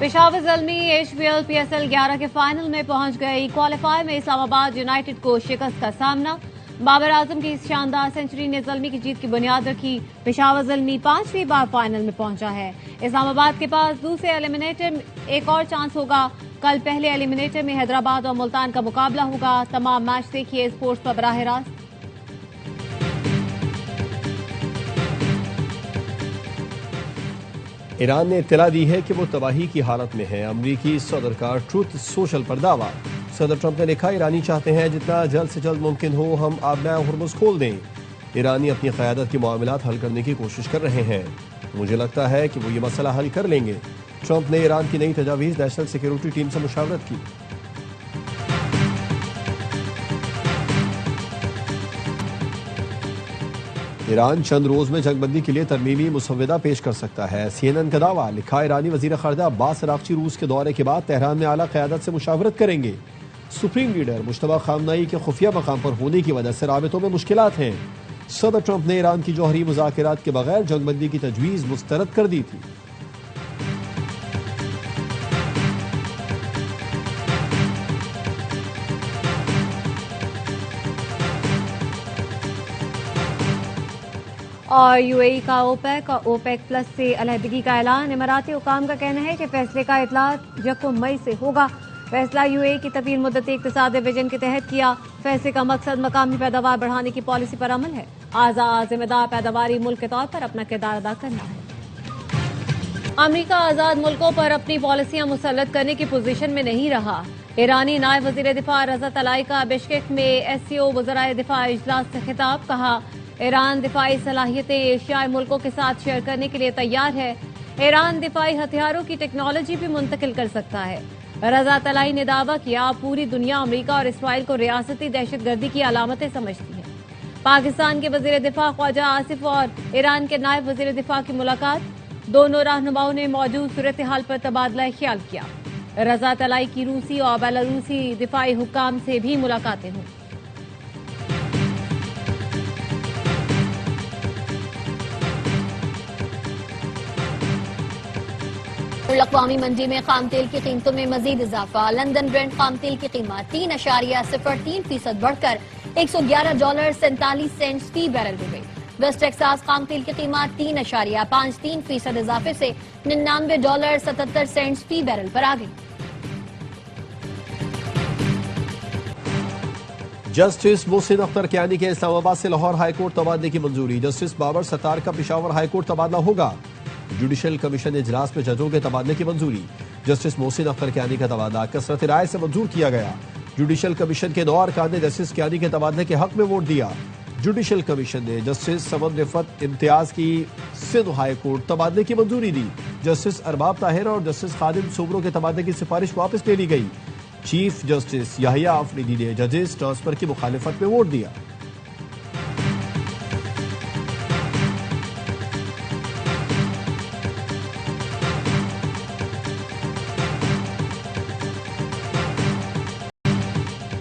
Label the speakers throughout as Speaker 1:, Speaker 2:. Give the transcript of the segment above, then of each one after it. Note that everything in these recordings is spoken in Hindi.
Speaker 1: पेशावर ज़ल्मी HBL PSL 11 के फाइनल में पहुंच गई। क्वालिफायर में इस्लामाबाद यूनाइटेड को शिकस्त का सामना। बाबर आजम की इस शानदार सेंचुरी ने ज़ल्मी की जीत की बुनियाद रखी। पेशावर ज़ल्मी 5वीं बार फाइनल में पहुंचा है। इस्लामाबाद के पास दूसरे एलिमिनेटर में एक और चांस होगा। कल पहले एलिमिनेटर में हैदराबाद और मुल्तान का मुकाबला होगा। तमाम मैच देखिए स्पोर्ट्स पर बराह रास्त।
Speaker 2: ईरान ने इत्तला दी है कि वो तबाही की हालत में है। अमरीकी सदर का ट्रुथ सोशल पर दावा। सदर ट्रंप ने लिखा, ईरानी चाहते हैं जितना जल्द से जल्द मुमकिन हो हम आबना हुर्मुज़ खोल दें। ईरानी अपनी क़यादत के मामलात हल करने की कोशिश कर रहे हैं। मुझे लगता है कि वो ये मसला हल कर लेंगे। ट्रंप ने ईरान की नई तजावीज़ नेशनल सिक्योरिटी टीम से मुशावरत की। ईरान चंद रोज में जंगबंदी के लिए तरमीमी मुसव्वदा पेश कर सकता है। CNN का दावा। लिखा, ईरानी वजीर खारजा अब्बास अरागची रूस के दौरे के बाद तेहरान में आला क़यादत से मुशावरत करेंगे। सुप्रीम लीडर मुश्तबा खामनाई के खुफिया मकाम पर होने की वजह से राबितों में मुश्किलात हैं। सदर ट्रंप ने ईरान की जौहरी मुज़ाकरात के बगैर जंगबंदी की तजवीज़ मुस्तरद कर दी थी।
Speaker 1: और UAE का ओपेक प्लस से अलहदगी का ऐलान। इमाराती हुकाम का कहना है कि फैसले का इतलाक 1 मई से होगा। फैसला UAE की तवील मुद्दती इक़्तिसादी विजन के तहत किया। फैसले का मकसद मकामी पैदावार बढ़ाने की पॉलिसी पर अमल है। आज़ाद जिम्मेदार पैदावारी मुल्क के तौर पर अपना किरदार अदा करना है। अमरीका आज़ाद मुल्कों पर अपनी पॉलिसियां मुसल्लत करने की पोजीशन में नहीं रहा। ईरानी नायब वज़ीर दिफा रज़ा तलाई का बिश्केक में SCO वज़राए दिफा इजलास से खिताब। कहा, ईरान दिफाई सलाहियतें एशियाई मुल्कों के साथ शेयर करने के लिए तैयार है। ईरान दिफाई हथियारों की टेक्नोलॉजी भी मुंतकिल कर सकता है। रज़ा तलाई ने दावा किया, पूरी दुनिया अमरीका और इसराइल को रियासती दहशतगर्दी की अलामतें समझती है। पाकिस्तान के वज़ीर दिफा ख्वाजा आसिफ और ईरान के नायब वज़ीर दिफा की मुलाकात। दोनों रहनुमाओं ने मौजूद सूरत हाल पर तबादला ख्याल किया। रज़ा तलाई की रूसी और बेलारूसी दिफाई हुक्काम से भी मुलाकातें हुई।
Speaker 3: अक़वामी मंडी में खाम तेल की कीमतों में मजीद इजाफा। लंदन ब्रेंट खाम तेल की कीमत 3.03% बढ़कर $111.47 फी बैरल हो गई। वेस्ट टेक्सास खाम तेल की कीमत 3.53% इजाफे से $99.77 फी बैरल पर आ गई।
Speaker 2: जस्टिस मोहसिन अख्तर कियानी के इस्लामाबाद से लाहौर हाईकोर्ट तबादले की मंजूरी। जस्टिस बाबर सत्तार का पेशावर हाईकोर्ट तबादला होगा। जुडिशल कमीशन इजलास में जजों के तबादले की मंजूरी। जस्टिस मोहसिन अख्तर कियानी का तबादला कसरत राय से मंजूर किया गया। जुडिशल कमीशन के 9 अरकान ने जस्टिस कियानी के तबादले के हक में वोट दिया। जुडिशल कमीशन ने जस्टिस समद रिफत इम्तियाज की सिंध हाई कोर्ट तबादले की मंजूरी दी। जस्टिस अरबाब ताहिर और जस्टिस खादिम सोबरों के तबादले की सिफारिश वापस ले ली गई। चीफ जस्टिस याहिया आफरीदी ने जजेस ट्रांसफर की मुखालिफत में वोट दिया।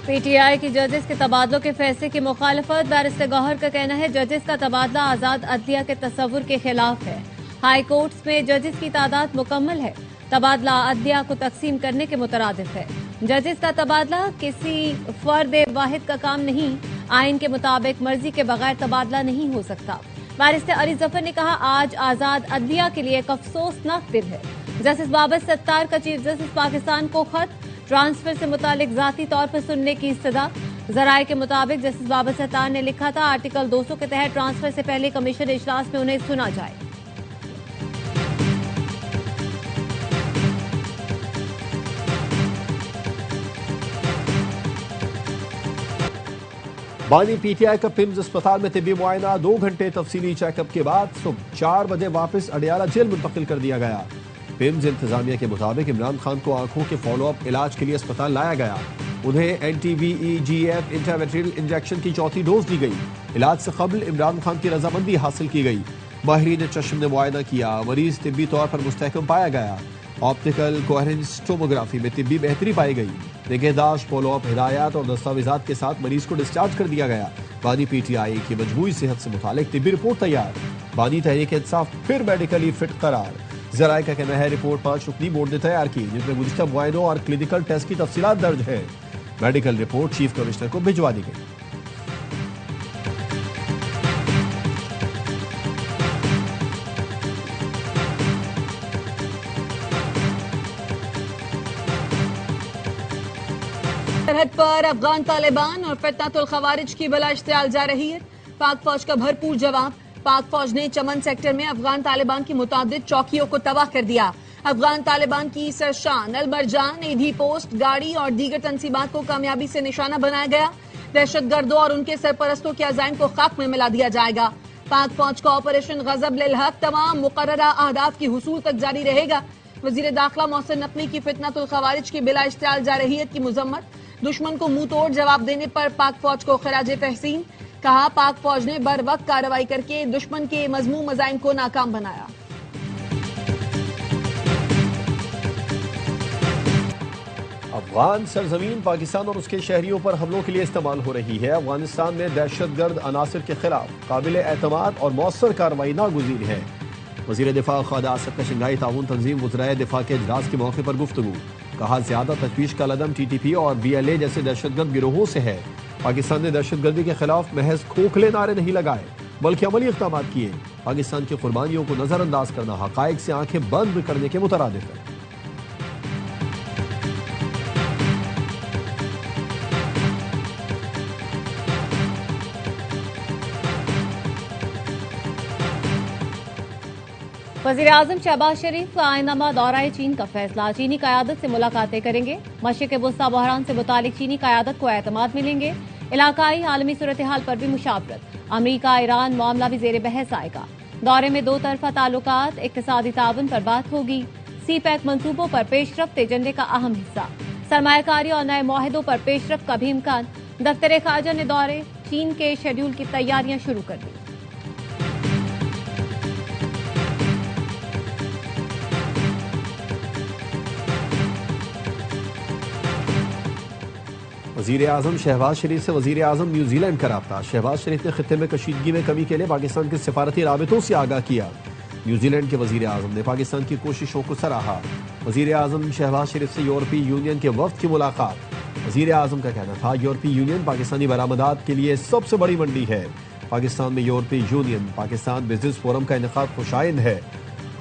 Speaker 1: PTI की जजेस के तबादलों के फैसले की मुखालफत। बैरिस्टर गौहर का कहना है, जजेस का तबादला आजाद अदलिया के तस्वुर के खिलाफ है। हाई कोर्ट्स में जजेस की तादाद मुकम्मल है। तबादला अदलिया को तकसीम करने के मुतरादिफ है। जजेस का तबादला किसी फर्द वाहिद का काम नहीं। आइन के मुताबिक मर्जी के बगैर तबादला नहीं हो सकता। बैरिस्टर अली जफर ने कहा, आज आजाद अदलिया के लिए एक अफसोसनाक दिन है। जस्टिस बाबर सत्तार का चीफ जस्टिस पाकिस्तान को खत। ट्रांसफर से मुतालिक जाती तौर पर सुनने की इस्तदा। जराये के मुताबिक जस्टिस बाबर सत्तार ने लिखा था, आर्टिकल 200 के तहत ट्रांसफर से पहले कमीशन इजलास में उन्हें सुना जाए।
Speaker 2: बानी PTI का पिम्स अस्पताल में तिब्बी मुआयना। 2 घंटे तफसीली चेकअप के बाद सुबह 4 बजे वापस अडियाला जेल मुंतकिल कर दिया गया। पिम्स इंतजामिया के मुताबिक इमरान खान को आंखों के फॉलोअप इलाज के लिए अस्पताल लाया गया। उन्हें NTVEGF इंट्रावेट्रियल इंजेक्शन की 4थी डोज दी गई। इलाज से कबल इमरान खान की रजामंदी हासिल की गई। माहिरीन चश्म ने मुआयना किया। मरीज तिब्बी तौर पर मुस्तहकम पाया गया। ऑप्टिकल कोहेरेंस टोमोग्राफी में तिब्बी बेहतरी पाई गई। निगहदाश्त, फॉलोअप, हिदायत और दस्तावेजात के साथ मरीज को डिस्चार्ज कर दिया गया। बानी PTI की मजमूई सेहत से मुतालिक तिब्बी रिपोर्ट तैयार। बानी तहरीक इंसाफ फिर मेडिकली फिट करार। जराये का कहना है रिपोर्ट 5 रुकनी बोर्ड ने तैयार की, जिसमें गुज़िश्ता मुआयनों और क्लिनिकल टेस्ट की तफसीलात दर्ज है। मेडिकल रिपोर्ट चीफ कमिश्नर को भिजवा दी गई।
Speaker 4: सरहद पर अफगान तालिबान और फितनतुल खवारिज की बला इश्तियाल जा रही है। पाक फौज का भरपूर जवाब। पाक फौज ने चमन सेक्टर में अफगान तालिबान की मुतादिद चौकियों को तबाह कर दिया। अफगान तालिबान की सरशान अलमरजान ईधी पोस्ट, गाड़ी और दीगर तंसीबात को कामयाबी से निशाना बनाया गया। दहशतगर्दों और उनके सरपरस्तों के अजाइम को खाक में मिला दिया जाएगा। पाक फौज का ऑपरेशन गजब लिल हक तमाम मुकर्ररा अहदाफ की हुसूल तक जारी रहेगा। वजीर दाखिला मोहसिन नकवी की फितनतुल खवारिज की बिला इश्तियाल जारहियत की मुजम्मत। दुश्मन को मुंह तोड़ जवाब देने पर पाक फौज को खराजे तहसीन। कहा, पाक फौज ने बर वक्त कार्रवाई करके दुश्मन के मजमूम मजाइम को नाकाम बनाया।
Speaker 2: अफगान सरजमीन पाकिस्तान और उसके शहरियों पर हमलों के लिए इस्तेमाल हो रही है। अफगानिस्तान में दहशतगर्द अनासिर के खिलाफ काबिल एतमाद और मौसर कार्रवाई नागुज़ीर है। वज़ीर दिफा ख्वाजा आसिफ का शंघाई ताउन तंजीम वज़राए दिफा के इजलास के मौके पर गुफ्तगू। कहा, ज्यादा तशवीश का लदम TTP और BLA जैसे दहशतगर्द गिरोहों से है। पाकिस्तान ने दहशतगर्दी के खिलाफ महज खोखले नारे नहीं लगाए, बल्कि अमली इक़दाम किए। पाकिस्तान की कुर्बानियों को नजरअंदाज करना हक़ाइक़ से आंखें बंद करने के मुतरादिफ है।
Speaker 1: वज़ीर आज़म शहबाज शरीफ का आइंदामा दौरा चीन का फैसला। चीनी क़यादत से मुलाकातें करेंगे। मशरिक़ वस्ता बहरान से मुतालिक चीनी क़यादत को एतमाद मिलेंगे। इलाकाई आलमी सूरत हाल पर भी मुशावरत। अमरीका ईरान मामला भी ज़ेर बहस आएगा। दौरे में दो तरफा ताल्लुकात, इक़्तिसादी ताउन पर बात होगी। CPEC मंसूबों पर पेशरफ्त एजेंडे का अहम हिस्सा। सरमायाकारी और नए मुआहिदों पर पेशरफ्त का भी इम्कान। दफ्तर खारजा ने दौरे चीन के शेड्यूल की तैयारियां शुरू कर दी।
Speaker 2: वज़ीर आज़म शहबाज शरीफ से वज़ीर आज़म न्यूजीलैंड का राब्ता। शहबाज शरीफ ने खित्ते में कशीदगी में कमी के लिए पाकिस्तान के सिफारती राबितों से आगाह किया। न्यूजीलैंड के वज़ीर आज़म ने पाकिस्तान की कोशिशों को सराहा। वज़ीर आज़म शहबाज शरीफ से यूरोपीय यूनियन के वफ़द की मुलाकात। वज़ीर आज़म का कहना था, यूरोपीय यूनियन पाकिस्तानी बरामदात के लिए सबसे बड़ी मंडी है। पाकिस्तान में यूरोपीय यूनियन पाकिस्तान बिजनेस फोरम का इनेकाद खुशाइंद है।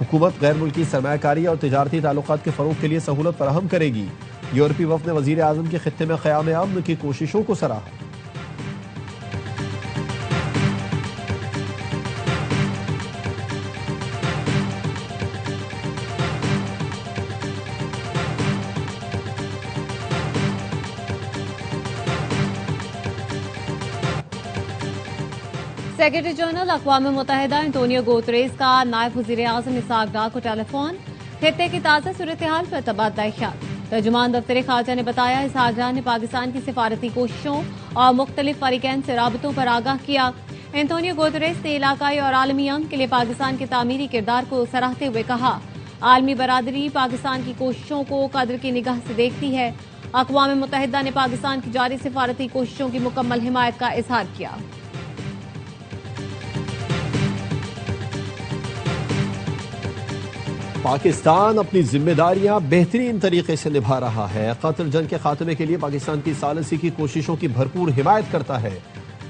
Speaker 2: हुकूमत गैर मुल्की सरमायाकारी और तिजारती ताल्लुकात के फ़रोग़ के लिए सहूलत फराहम करेगी। यूरोपीय वफ़द ने वज़ीर आज़म के खित्ते में क़याम अमन की कोशिशों को सराहा।
Speaker 1: सेक्रेटरी जनरल अक़वाम मुत्तहिदा एंटोनियो गुतेरेस का नायब वज़ीर आज़म इसाक डार को टेलीफोन। खित्ते की ताज़ा सूरत हाल पर तबादला ख्याल। तर्जुमान दफ्तर खारजा ने बताया, इसाक डार ने पाकिस्तान की सिफारती कोशिशों और मुख्तलिफ फरीकैन से राबतों पर आगाह किया। एंटोनियो गुतेरेस ने इलाकाई और आलमी अमन के लिए पाकिस्तान के तामीरी किरदार को सराहते हुए कहा, आलमी बरादरी पाकिस्तान की कोशिशों को कदर की निगाह से देखती है। अक़वाम मुत्तहिदा ने पाकिस्तान की जारी सिफारती कोशिशों की मुकम्मल हिमायत का इजहार किया।
Speaker 2: पाकिस्तान अपनी जिम्मेदारियां बेहतरीन तरीके से निभा रहा है। कत्ल जंग के खात्मे के लिए पाकिस्तान की सालसी की कोशिशों की भरपूर हिमायत करता है।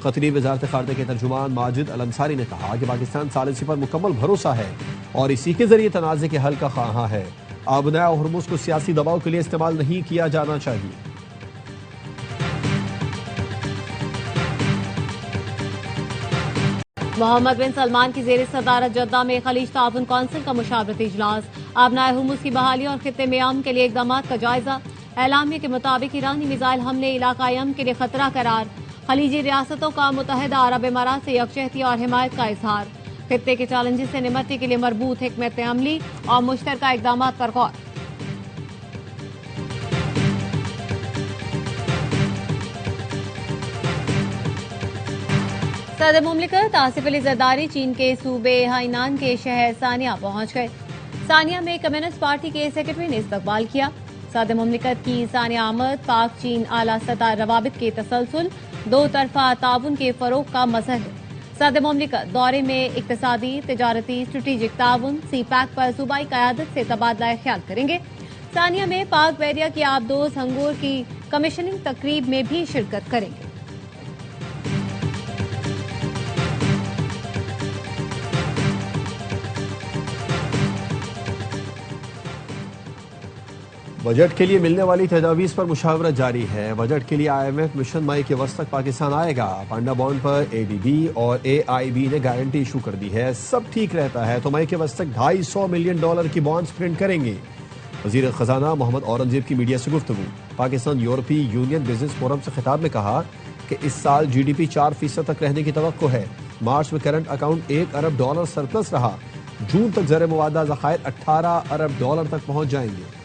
Speaker 2: कतरी वज़ारत ख़ारजा के तर्जुमान माजिद अल अंसारी ने कहा कि पाकिस्तान सालसी पर मुकम्मल भरोसा है और इसी के जरिए तनाज़े के हल का ख्वाहा है। आबना और हुर्मुज़ को सियासी दबाव के लिए इस्तेमाल नहीं किया जाना चाहिए।
Speaker 1: मोहम्मद बिन सलमान की जेर सदारत जद्दा में खलीज ताउन कौंसिल का मुशावरती इजलास। आबनाए हुर्मुज़ की बहाली और खित्ते में अमन के लिए इक़दामात का जायजा। एलामिया के मुताबिक ईरानी मिसाइल हमले इलाकाई अमन के लिए खतरा करार। खलीजी रियासतों का मुत्तहिदा अरब इमारात से यकजहती और हिमायत का इजहार। खित्ते के चैलेंजेस से निमटने के लिए मरबूत हिकमत अमली और मुश्तरका इक़दामात पर गौर। सदर मुमलिकत आसिफ अली जरदारी चीन के सूबे हाइनान के शहर सानिया पहुंच गए। सानिया में कम्युनिस्ट पार्टी के सेक्रेटरी ने इस्तकबाल किया। सदर मुमलिकत की सानिया आमद पाक चीन आला सतह रवाबित के तसलसल दो तरफा ताउन के फरोग का मजहर है। सदर मुमलिकत दौरे में इक्तिसादी, तिजारती, स्ट्रेटेजिक ताउन, सी पैक पर सूबाई क़यादत से तबादला ख्याल करेंगे। सानिया में पाक बैरिया की आबदोज हंगोर की कमीशनिंग तकरीब में भी शिरकत करेंगे।
Speaker 2: बजट के लिए मिलने वाली तजावीज़ पर मुशावरत जारी है। बजट के लिए IMF मिशन मई के वस्त तक पाकिस्तान आएगा। पांडा बॉन्ड पर ADB और AIB ने गारंटी इशू कर दी है। सब ठीक रहता है तो मई के वस्त तक $250 मिलियन की बॉन्ड्स प्रिंट करेंगे। वजीर खजाना मोहम्मद औरंगजेब की मीडिया से गुफ्तगू। पाकिस्तान यूरोपीय यूनियन बिजनेस फोरम से खिताब में कहा कि इस साल GDP 4% तक रहने की तवक्को है। मार्च में करंट अकाउंट $1 अरब सरप्लस रहा। जून तक ज़र मुवादा ज़खायर $18 अरब तक पहुंच जाएंगे।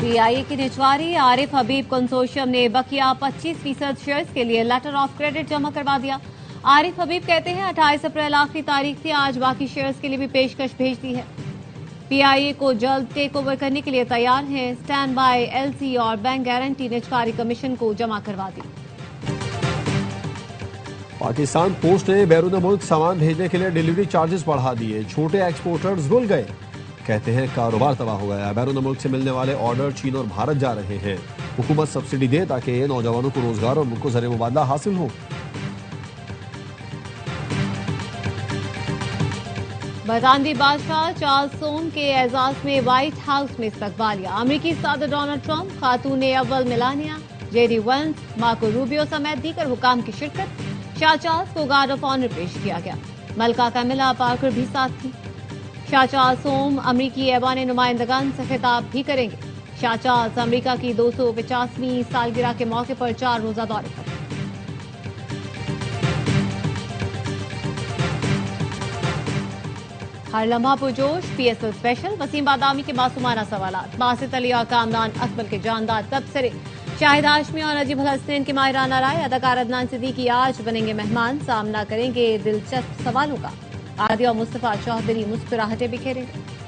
Speaker 1: PIA की निचवारी आरिफ हबीब कंसोर्शियम ने बकिया 25% शेयर्स के लिए लेटर ऑफ क्रेडिट जमा करवा दिया। आरिफ हबीब कहते हैं 28 अप्रैल आखिरी तारीख थी, आज बाकी शेयर्स के लिए भी पेशकश भेज दी है। PIA को जल्द टेक ओवर करने के लिए तैयार हैं। स्टैंड बाय LC और बैंक गारंटी निचकारी कमीशन को जमा करवा दी।
Speaker 2: पाकिस्तान पोस्ट ने बैरून मुल्क सामान भेजने के लिए डिलीवरी चार्जेस बढ़ा दिए। छोटे एक्सपोर्टर्स रुल गए, कहते हैं कारोबार तबाह हो गया। बैरून मुल्क से मिलने वाले ऑर्डर चीन और भारत जा रहे हैं। हुकूमत सब्सिडी दे ताकि नौजवानों को रोजगार और मुल्क को ज़र मुबादला हासिल हो।
Speaker 1: बरतानवी बादशाह चार्ल्स सोम के एजाज में व्हाइट हाउस में इस्तकबालिया। अमरीकी सदर डोनाल्ड ट्रंप, खातून अव्वल Melania, JD Vance, Marco Rubio समेत दीगर हुकाम की शिरकत। शाह चार्ल्स को गार्ड ऑफ ऑनर पेश किया गया। मलका कैमिला पार्कर भी साथ थी। शाह चार्ल्स सोम अमरीकी ऐवान नुमाइंदगान से खिताब भी करेंगे। शाह चार्ल्स अमरीका की 250वीं सालगिरह के मौके पर 4 रोजा दौरे पर। हर लम्हा पुरजोश PSL स्पेशल। वसीम बादामी के मासूमाना सवालात। बासित अली और कामरान अकमल के जानदार तबसरे। शाहिद हाशमी और नजीब हसन की माहिराना राय। अदाकार अदनान सिद्दीकी आज बनेंगे मेहमान, सामना करेंगे दिलचस्प सवालों का। आदिया और मुस्तफा चौधरी मुस्कुराहटें बिखेरेंगे।